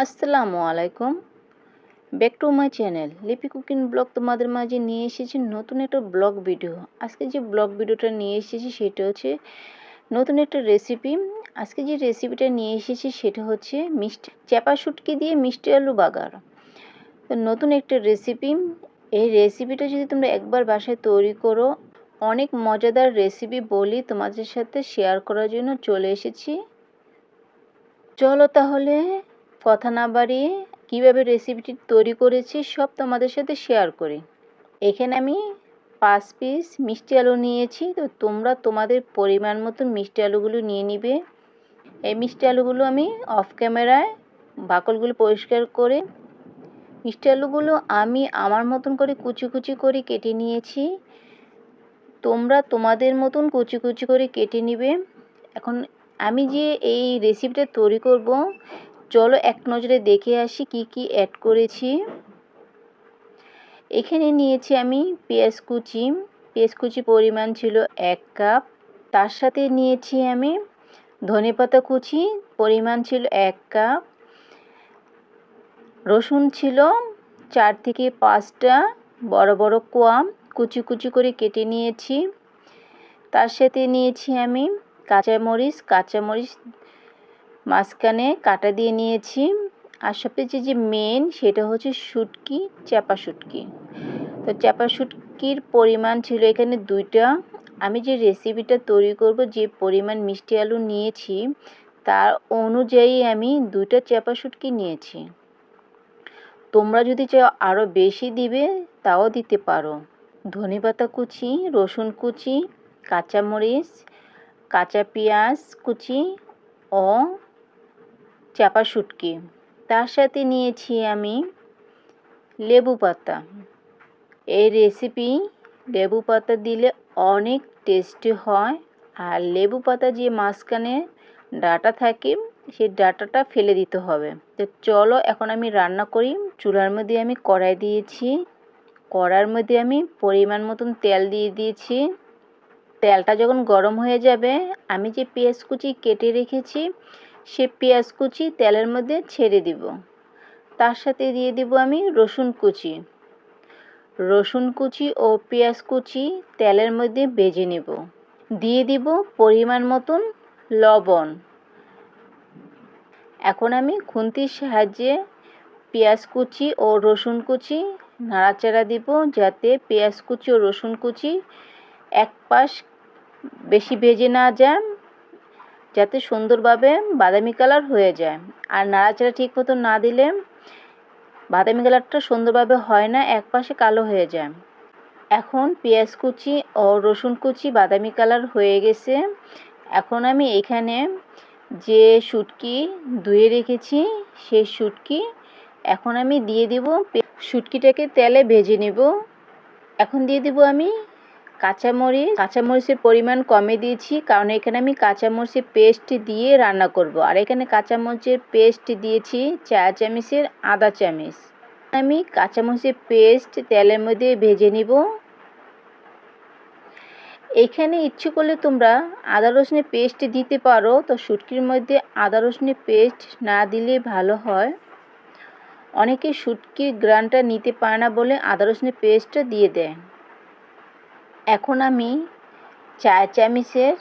আসসালামু আলাইকুম। Back to my channel লিপি কুকিং ব্লগ। তোমাদের মাঝে নিয়ে এসেছি নতুন একটা ব্লগ ভিডিও। আজকে যে ব্লগ ভিডিওটা নিয়ে এসেছি সেটা হচ্ছে নতুন একটা রেসিপি। আজকে যে রেসিপিটা নিয়ে এসেছি সেটা হচ্ছে মিষ্টি চাপা শুটকি দিয়ে মিষ্টি আলু বাগার। তো নতুন একটা রেসিপি। এই রেসিপিটা যদি তোমরা একবার বাসায় তৈরি করো, অনেক মজাদার রেসিপি বলি তোমাদের সাথে শেয়ার করার জন্য চলে এসেছি। চলো তাহলে কথা না বাড়িয়ে কীভাবে রেসিপিটি তৈরি করেছি সব তোমাদের সাথে শেয়ার করি। এখানে আমি 5 পিস মিষ্টি আলু নিয়েছি। তো তোমরা তোমাদের পরিমাণ মতো মিষ্টি আলুগুলো নিয়ে নিবে। এই মিষ্টি আলুগুলো আমি অফ ক্যামেরায় বাকলগুলো পরিষ্কার করে মিষ্টি আলুগুলো আমি আমার মতন করে কুচি কুচি করে কেটে নিয়েছি। তোমরা তোমাদের মতন কুচি কুচি করে কেটে নিবে। এখন আমি যে এই রেসিপিটা তৈরি করব, চলো এক নজরে দেখে আসি কি কি অ্যাড করেছি। এখানে নিয়েছি আমি পেঁয়াজ কুচি পরিমাণ ছিল 1 কাপ। তার সাথে নিয়েছি আমি ধনেপাতা কুচি, পরিমাণ ছিল 1 কাপ। রসুন ছিল 4 থেকে 5টা বড় বড় কোয়া, কুচি কুচি করে কেটে নিয়েছি। তার সাথে নিয়েছি আমি কাঁচামরিচ মাঝখানে কাটা দিয়ে নিয়েছি। আর সবচেয়ে যে মেন সেটা হচ্ছে চাপা শুটকি। তো চাপা শুটকির পরিমাণ ছিল এখানে 2টা। আমি যে রেসিপিটা তৈরি করব, যে পরিমাণ মিষ্টি আলু নিয়েছি তার অনুযায়ী আমি 2টা চাপা শুটকি নিয়েছি। তোমরা যদি চাও আরও বেশি দিবে তাও দিতে পারো। ধনেপাতা কুচি, রসুন কুচি, কাঁচামরিচ, কাঁচা পেঁয়াজ কুচি ও চাপা শুটকি। তার সাথে নিয়েছি আমি লেবু পাতা। এই রেসিপি লেবু পাতা দিলে অনেক টেস্টি হয়। আর লেবু পাতা যে মাঝখানে ডাঁটা থাকে সেই ডাঁটাটা ফেলে দিতে হবে। তো চলো এখন আমি রান্না করি। চুলার মধ্যে আমি কড়াই দিয়েছি। কড়ার মধ্যে আমি পরিমাণ মতন তেল দিয়ে দিয়েছি। তেলটা যখন গরম হয়ে যাবে, আমি যে পেঁয়াজ কুচি কেটে রেখেছি সে পেঁয়াজ কুচি তেলের মধ্যে ছেড়ে দিব। তার সাথে দিয়ে দিব আমি রসুন কুচি ও পেঁয়াজ কুচি তেলের মধ্যে ভেজে নেব। দিয়ে দিব পরিমাণ মতন লবণ। এখন আমি খুন্তির সাহায্যে পেঁয়াজ কুচি ও রসুন কুচি নাড়াচাড়া দিব, যাতে পেঁয়াজ কুচি ও রসুন কুচি এক পাশ বেশি ভেজে না যায়, যাতে সুন্দরভাবে বাদামি কালার হয়ে যায়। আর নাড়াচাড়া ঠিক মতো না দিলে বাদামি কালারটা সুন্দরভাবে হয় না, এক পাশে কালো হয়ে যায়। এখন পেঁয়াজ কুচি ও রসুন কুচি বাদামি কালার হয়ে গেছে। এখন আমি এখানে যে শুটকি ধুয়ে রেখেছি সেই শুটকি এখন আমি দিয়ে দিব। শুটকিটাকে তেলে ভেজে নেব। এখন দিয়ে দিব আমি কাঁচামরিচের পরিমাণ কমে দিয়েছি, কারণ এখানে আমি কাঁচামরিচের পেস্ট দিয়ে রান্না করব। আর এখানে কাঁচামরিচের পেস্ট দিয়েছি 4 চামচের আধা চামচ। আমি কাঁচামরিচের পেস্ট তেলের মধ্যে ভেজে নিব। এখানে ইচ্ছে করলে তোমরা আদা রসুনের পেস্ট দিতে পারো। তো শুটকির মধ্যে আদা রসুনের পেস্ট না দিলে ভালো হয়। অনেকে শুটকির গ্রানটা নিতে পারে না বলে আদা রসুনের পেস্টটা দিয়ে দেয়। এখন আমি 4 চামচের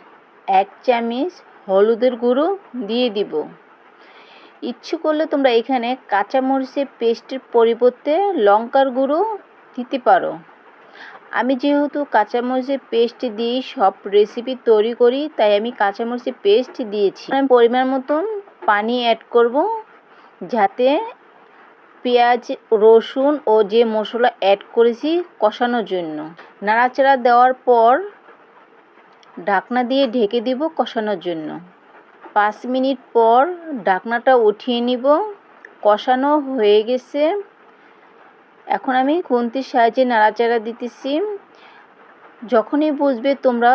1 চামচ হলুদের গুঁড়ো দিয়ে দিব। ইচ্ছে করলে তোমরা এখানে কাঁচামরিচের পেস্টের পরিবর্তে লঙ্কার গুঁড়ো দিতে পারো। আমি যেহেতু কাঁচামরিচের পেস্ট দিয়ে সব রেসিপি তৈরি করি, তাই আমি কাঁচামরিচের পেস্ট দিয়েছি। আমি পরিমাণ মতন পানি অ্যাড করব, যাতে পেঁয়াজ রসুন ও যে মশলা অ্যাড করেছি কষানোর জন্য। নাড়াচাড়া দেওয়ার পর ঢাকনা দিয়ে ঢেকে দিব কষানোর জন্য। 5 মিনিট পর ঢাকনাটা উঠিয়ে নিব। কষানো হয়ে গেছে। এখন আমি খুন্তির সাহায্যে নাড়াচাড়া দিতেছি। যখনই বুঝবে তোমরা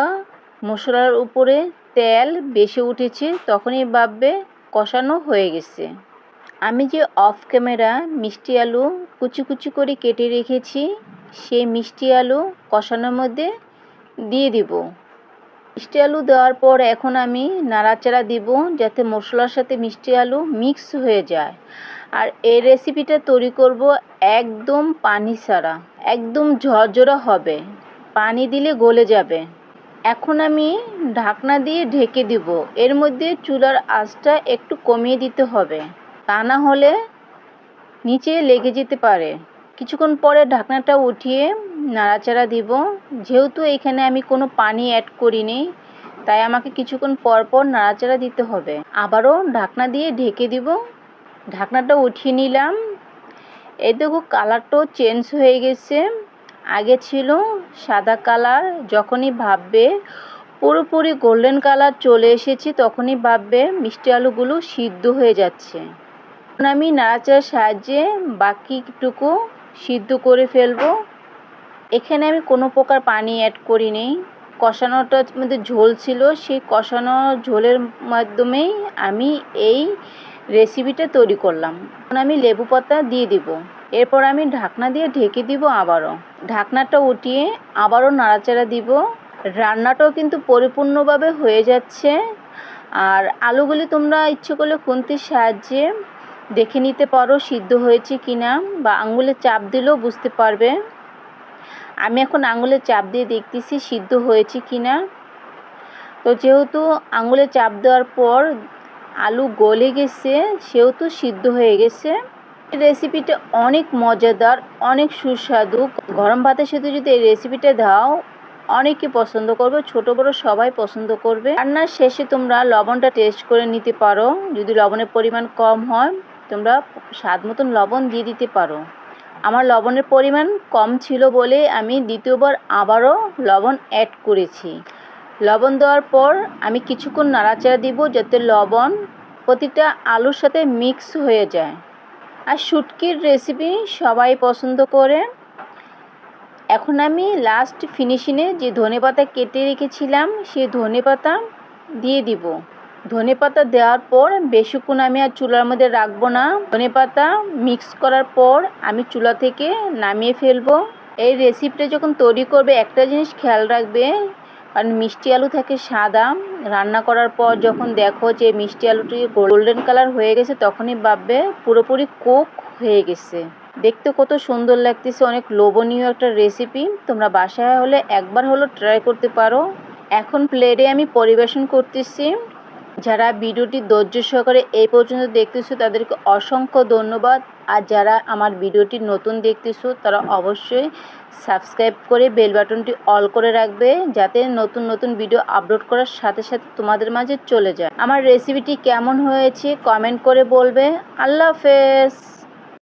মশলার উপরে তেল বেশি উঠেছে, তখনই ভাববে কষানো হয়ে গেছে। আমি যে অফ ক্যামেরা মিষ্টি আলু কুচি কুচি করে কেটে রেখেছি, সেই মিষ্টি আলু কষানোর মধ্যে দিয়ে দিব। মিষ্টি আলু দেওয়ার পর এখন আমি নাড়াচাড়া দিব, যাতে মশলার সাথে মিষ্টি আলু মিক্স হয়ে যায়। আর এই রেসিপিটা তৈরি করব একদম পানি ছাড়া, একদম ঝরঝরা হবে, পানি দিলে গলে যাবে। এখন আমি ঢাকনা দিয়ে ঢেকে দিব। এর মধ্যে চুলার আঁচটা একটু কমিয়ে দিতে হবে, তা না হলে নিচে লেগে যেতে পারে। কিছুক্ষণ পরে ঢাকনাটা উঠিয়ে নাড়াচাড়া দিব। যেহেতু এখানে আমি কোনো পানি অ্যাড করিনি, তাই আমাকে কিছুক্ষণ পর পর নাড়াচাড়া দিতে হবে। আবারও ঢাকনা দিয়ে ঢেকে দিব। ঢাকনাটা উঠিয়ে নিলাম। এই দেখো কালারটাও চেঞ্জ হয়ে গেছে। আগে ছিল সাদা কালার, যখনই ভাববে পুরোপুরি গোল্ডেন কালার চলে এসেছে তখনই ভাববে মিষ্টি আলুগুলো সিদ্ধ হয়ে যাচ্ছে। এখন আমি নাড়াচাড়ার সাহায্যে বাকিটুকু সিদ্ধ করে ফেলবো। এখানে আমি কোনো প্রকার পানি অ্যাড করিনি। কষানোটার মধ্যে ঝোল ছিল, সেই কষানো ঝোলের মাধ্যমেই আমি এই রেসিপিটা তৈরি করলাম। এখন আমি লেবু পাতা দিয়ে দিব। এরপর আমি ঢাকনা দিয়ে ঢেকে দিব। আবারও ঢাকনাটা উঠিয়ে আবারও নাড়াচাড়া দিব। রান্নাটাও কিন্তু পরিপূর্ণভাবে হয়ে যাচ্ছে। আর আলুগুলি তোমরা ইচ্ছে করলে খুন্তির সাহায্যে দেখে নিতে পারো সিদ্ধ হয়েছে কিনা, বা আঙুলে চাপ দিলেও বুঝতে পারবে। আমি এখন আঙুলে চাপ দিয়ে দেখতেছি সিদ্ধ হয়েছে কিনা। তো যেহেতু আঙুলে চাপ দেওয়ার পর আলু গলে গেছে, সেহেতু সিদ্ধ হয়ে গেছে। এই রেসিপিটা অনেক মজাদার, অনেক সুস্বাদু। গরম ভাতের সাথে যদি এই রেসিপিটা দাও, অনেকে পছন্দ করবে, ছোট বড় সবাই পছন্দ করবে। রান্নার শেষে তোমরা লবণটা টেস্ট করে নিতে পারো। যদি লবণের পরিমাণ কম হয়, তোমরা স্বাদ মতন লবণ দিয়ে দিতে পারো। আমার লবণের পরিমাণ কম ছিল বলে আমি দ্বিতীয়বার আবারও লবণ অ্যাড করেছি। লবণ দেওয়ার পর আমি কিছুক্ষণ নাড়াচাড়া দিব, যাতে লবণ প্রতিটা আলুর সাথে মিক্স হয়ে যায়। আর শুটকির রেসিপি সবাই পছন্দ করে। এখন আমি লাস্ট ফিনিশিংয়ে যে ধনেপাতা কেটে রেখেছিলাম, সেই ধনেপাতা দিয়ে দিব। ধনেপাতা দেওয়ার পর বেশিক্ষণ আমি আর চুলার মধ্যে রাখবো না। ধনেপাতা মিক্স করার পর আমি চুলা থেকে নামিয়ে ফেলবো। এই রেসিপিটা যখন তৈরি করবে একটা জিনিস খেয়াল রাখবে, কারণ মিষ্টি আলু থাকে সাদা। রান্না করার পর যখন দেখো যে মিষ্টি আলুটি গোল্ডেন কালার হয়ে গেছে, তখনই ভাববে পুরোপুরি কুক হয়ে গেছে। দেখতে কত সুন্দর লাগতেছে, অনেক লোভনীয় একটা রেসিপি। তোমরা বাসায় হলে একবার হলো ট্রাই করতে পারো। এখন প্লেটে আমি পরিবেশন করতেছি। যারা ভিডিওটি ধৈর্য সহকারে এই পর্যন্ত দেখতেছো তাদেরকে অসংখ্য ধন্যবাদ। আর যারা আমার ভিডিওটি নতুন দেখতেছো তারা অবশ্যই সাবস্ক্রাইব করে বেল বাটনটি অল করে রাখবে, যাতে নতুন নতুন ভিডিও আপলোড করার সাথে সাথে তোমাদের মাঝে চলে যায়। আমার রেসিপিটি কেমন হয়েছে কমেন্ট করে বলবে। আল্লাহ হাফেজ।